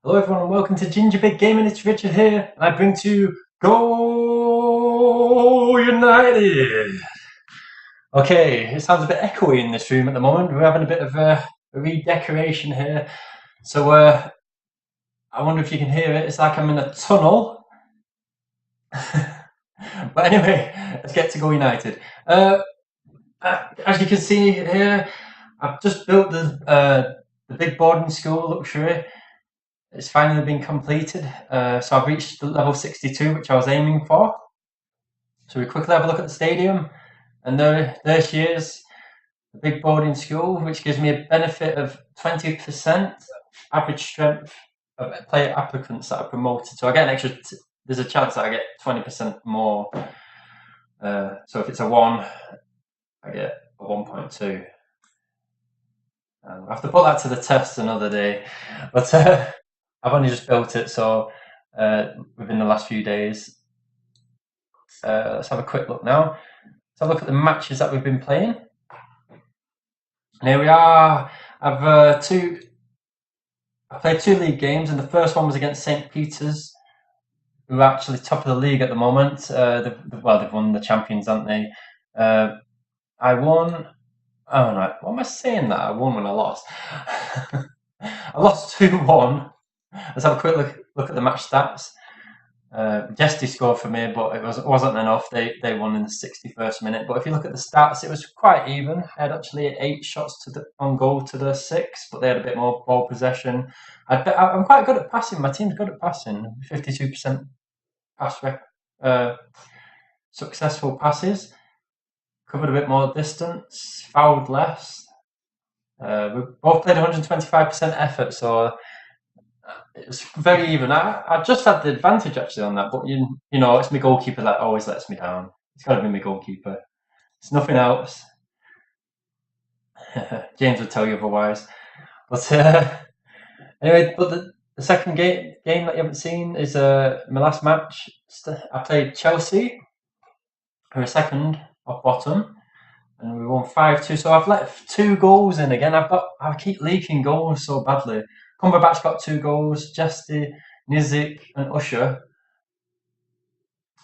Hello everyone and welcome to Ginger Big Gaming, it's Richard here, and I bring to you Go United! Okay, it sounds a bit echoey in this room at the moment, we're having a bit of a redecoration here, so I wonder if you can hear it, it's like I'm in a tunnel. But anyway, let's get to Go United. As you can see here, I've just built the big boarding school luxury. It's finally been completed. So I've reached the level 62, which I was aiming for. So we quickly have a look at the stadium, and there she is, the big boarding school, which gives me a benefit of 20% average strength of player applicants that are promoted. So I get an extra. There's a chance that I get 20% more. So if it's a 1, I get a 1.2. I have to put that to the test another day, but I've only just built it, so within the last few days. Let's have a quick look now. Let's have a look at the matches that we've been playing. And here we are. I played 2 league games, and the first one was against St. Peter's, who are actually top of the league at the moment. They've won the champions, haven't they? I won. Oh no, what am I saying that? I won when I lost. I lost 2-1. Let's have a quick look at the match stats. Jesty scored for me, but it wasn't enough. They won in the 61st minute. But if you look at the stats, it was quite even. I had actually 8 shots on goal to the 6, but they had a bit more ball possession. I'm quite good at passing. My team's good at passing. 52% successful passes. Covered a bit more distance. Fouled less. We both played 125% effort, so it's very even. I just had the advantage actually on that, but you know, it's my goalkeeper that always lets me down. It's got to be my goalkeeper. It's nothing else. James would tell you otherwise. But anyway, but the second game that you haven't seen is my last match. I played Chelsea, who are second off bottom, and we won 5-2. So I've let 2 goals in again. I keep leaking goals so badly. Cumberbatch got 2 goals. Jesty, Nizik, and Usher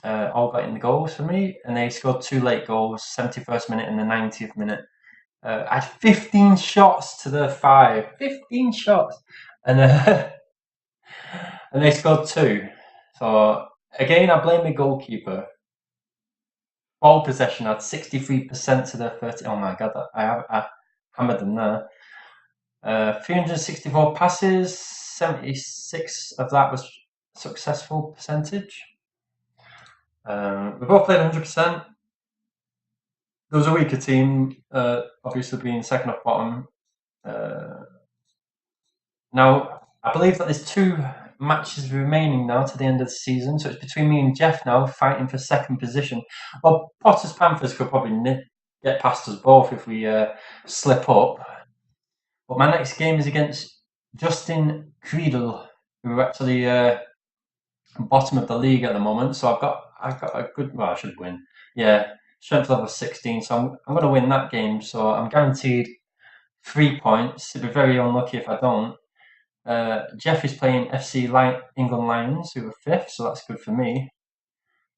all got in the goals for me, and they scored 2 late goals, 71st minute and the 90th minute. I had 15 shots to the 5, 15 shots, and and they scored 2. So again, I blame the goalkeeper. Ball possession had 63% to the 30. Oh my god, I hammered them there. 364 passes, 76 of that was successful percentage. We both played 100%. There was a weaker team, obviously being second off bottom. Now, I believe that there's 2 matches remaining now to the end of the season, so it's between me and Jeff now fighting for second position. Well, Potter's Panthers could probably get past us both if we slip up. But my next game is against Justin Creedle, who are actually bottom of the league at the moment. So I've got a good. Well, I should win. Yeah, strength level 16. So I'm going to win that game. So I'm guaranteed 3 points. It'd be very unlucky if I don't. Jeff is playing FC England Lions, who are 5th, so that's good for me.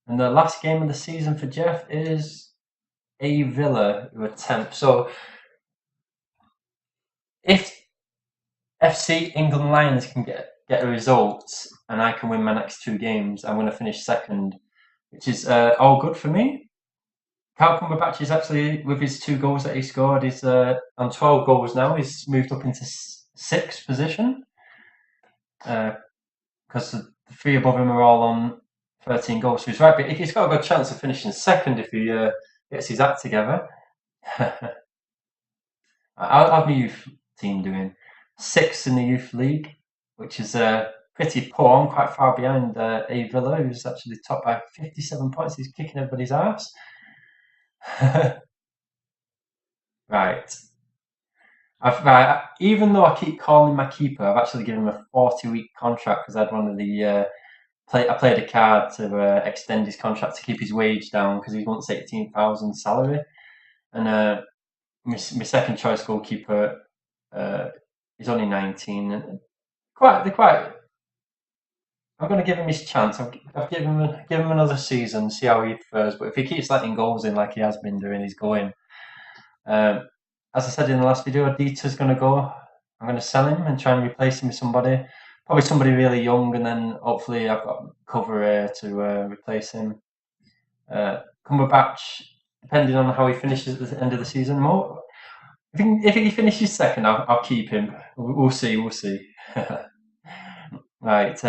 And the last game of the season for Jeff is A Villa, who are 10th. So if FC England Lions can get a result and I can win my next 2 games, I'm going to finish second, which is all good for me. Cal Cumberbatch is actually, with his 2 goals that he scored, he's on 12 goals now. He's moved up into 6th position. Because the 3 above him are all on 13 goals. So he's right, but he's got a good chance of finishing second if he gets his act together. How's my youth team doing? 6th in the youth league, which is pretty poor. I'm quite far behind A Villa, who's actually top by 57 points. He's kicking everybody's ass. Right. Even though I keep calling my keeper, I've actually given him a 40-week contract because I had one of the I played a card to extend his contract to keep his wage down because he wants 18,000 salary, and my second choice goalkeeper is only 19, and they're quite I'm going to give him his chance. I've give him another season, see how he fares. But if he keeps letting goals in like he has been doing, he's going. Um, as I said in the last video, Dieter's going to go. I'm going to sell him and try and replace him with somebody, probably somebody really young, and then hopefully I've got cover here to replace him. Cumberbatch, depending on how he finishes at the end of the season, more. If he finishes second, I'll keep him. We'll see. We'll see. Right.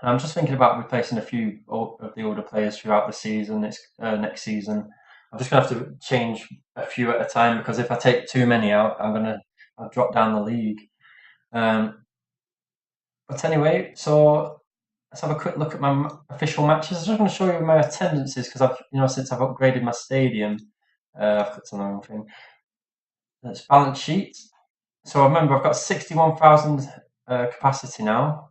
I'm just thinking about replacing a few of the older players throughout the season. Next season. I'm just gonna have to change a few at a time because if I take too many out, I'll drop down the league. But anyway, so let's have a quick look at my official matches. I'm just going to show you my attendances because since I've upgraded my stadium, I've clicked on the wrong thing. That's balance sheet. So remember, I've got 61,000 capacity now,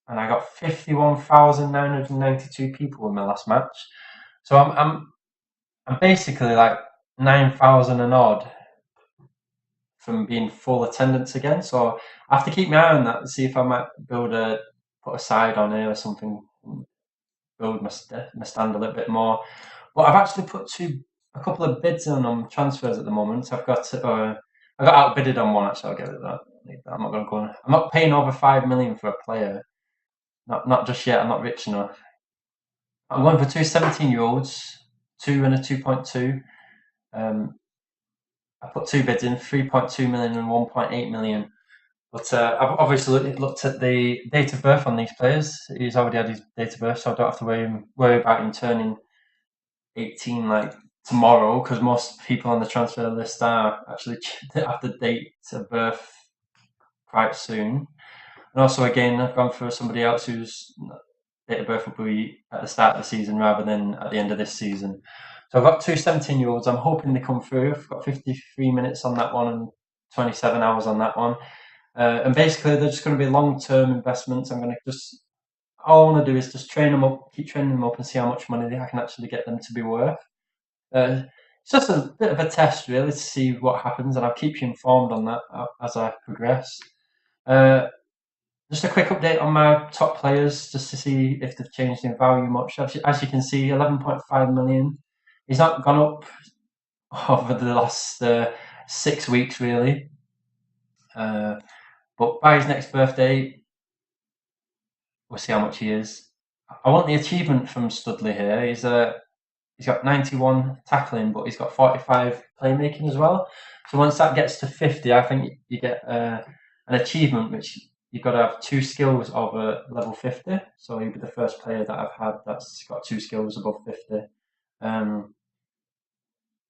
and I got 51,992 people in my last match. So I'm basically like 9,000 and odd from being full attendance again. So I have to keep my eye on that and see if I might put a side on here or something, build my stand a little bit more. But I've actually put a couple of bids on transfers at the moment. I got outbidded on one. Actually, I'll get rid of that. I'm not going to go. I'm not paying over 5 million for a player. Not just yet. I'm not rich enough. I'm going for two 17-year-olds, 2 and a 2.2. I put two bids in, 3.2 million and 1.8 million. But I've obviously looked at the date of birth on these players. He's already had his date of birth, so I don't have to worry about him turning 18 like tomorrow, because most people on the transfer list are actually have the date of birth quite soon. And also, again, I've gone for somebody else whose date of birth will be at the start of the season rather than at the end of this season. So I've got two 17-year-olds. I'm hoping they come through. I've got 53 minutes on that one and 27 hours on that one. And basically, they're just going to be long-term investments. All I want to do is just train them up, keep training them up, and see how much money I can actually get them to be worth. It's just a bit of a test, really, to see what happens, and I'll keep you informed on that as I progress. Just a quick update on my top players, just to see if they've changed in value much. As you can see, 11.5 million. He's not gone up over the last 6 weeks, really. But by his next birthday, we'll see how much he is. I want the achievement from Studley here. He's got 91 tackling, but he's got 45 playmaking as well. So once that gets to 50, I think you get an achievement, which you've got to have 2 skills over level 50. So he'll be the first player that I've had that's got 2 skills above 50.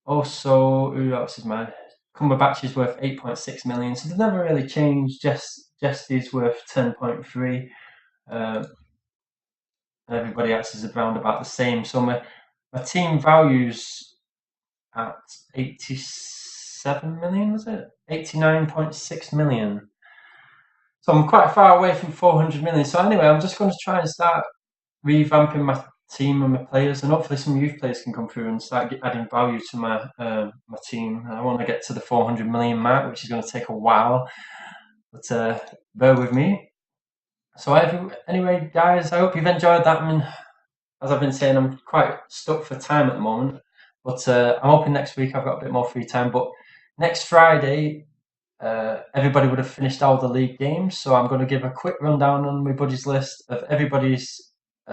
Also, who else is mine? Cumberbatch is worth 8.6 million, so they've never really changed. Just is worth 10.3. Everybody else is around about the same. So my team values at 87 million, was it? 89.6 million. So I'm quite far away from 400 million. So anyway, I'm just going to try and start revamping my team and my players, and hopefully some youth players can come through and start adding value to my team. I want to get to the 400 million mark, which is going to take a while, but bear with me. So anyway, guys, I hope you've enjoyed that. I mean, as I've been saying, I'm quite stuck for time at the moment, but I'm hoping next week I've got a bit more free time. But next Friday, everybody would have finished all the league games, so I'm going to give a quick rundown on my buddies list of everybody's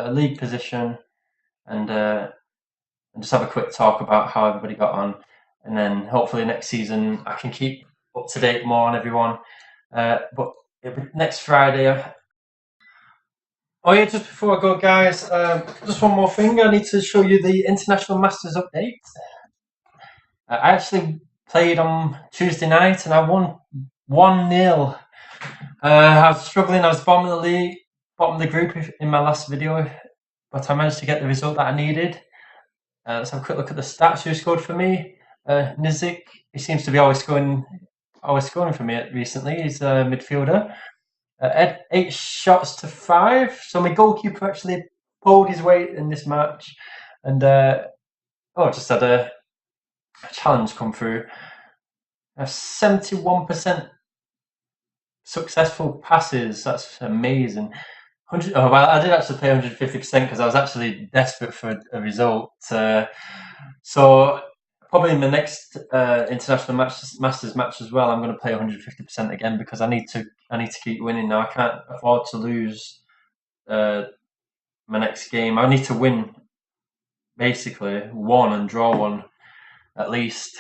league position, and just have a quick talk about how everybody got on, and then hopefully next season I can keep up to date more on everyone. But next Friday. Oh yeah, just before I go, guys, just one more thing. I need to show you the International Masters update. I actually played on Tuesday night and I won 1-0. I was struggling. I was bottom of the league, bottom of the group in my last video, but I managed to get the result that I needed. Let's have a quick look at the stats. Who scored for me? Nizik. He seems to be always scoring for me recently. He's a midfielder. 8 shots to 5. So my goalkeeper actually pulled his weight in this match, and just had a challenge come through. 71% successful passes. That's amazing. 100, oh, well, I did actually pay 150% because I was actually desperate for a result. So probably in the next international masters match as well, I'm going to pay 150% again because I need to keep winning now. I can't afford to lose uh, my next game. I need to win basically one and draw one at least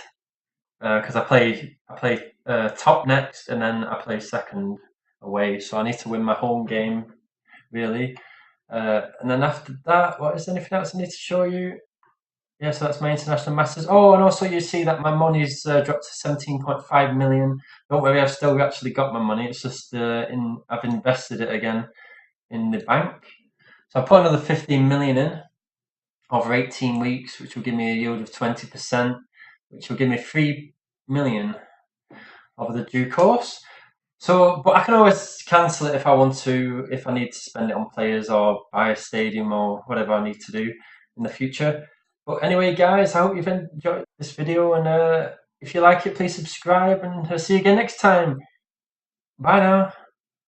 because I play top next and then I play second away. So I need to win my home game really. And then after that, what is anything else I need to show you? Yeah, so that's my international masters. Oh, and also you see that my money's dropped to 17.5 million. Don't worry, I've still actually got my money. It's just I've invested it again in the bank. So I put another 15 million in over 18 weeks, which will give me a yield of 20%, which will give me 3 million over the due course. So, but I can always cancel it if I want to, if I need to spend it on players or buy a stadium or whatever I need to do in the future. But anyway, guys, I hope you've enjoyed this video, and if you like it, please subscribe, and see you again next time. Bye now.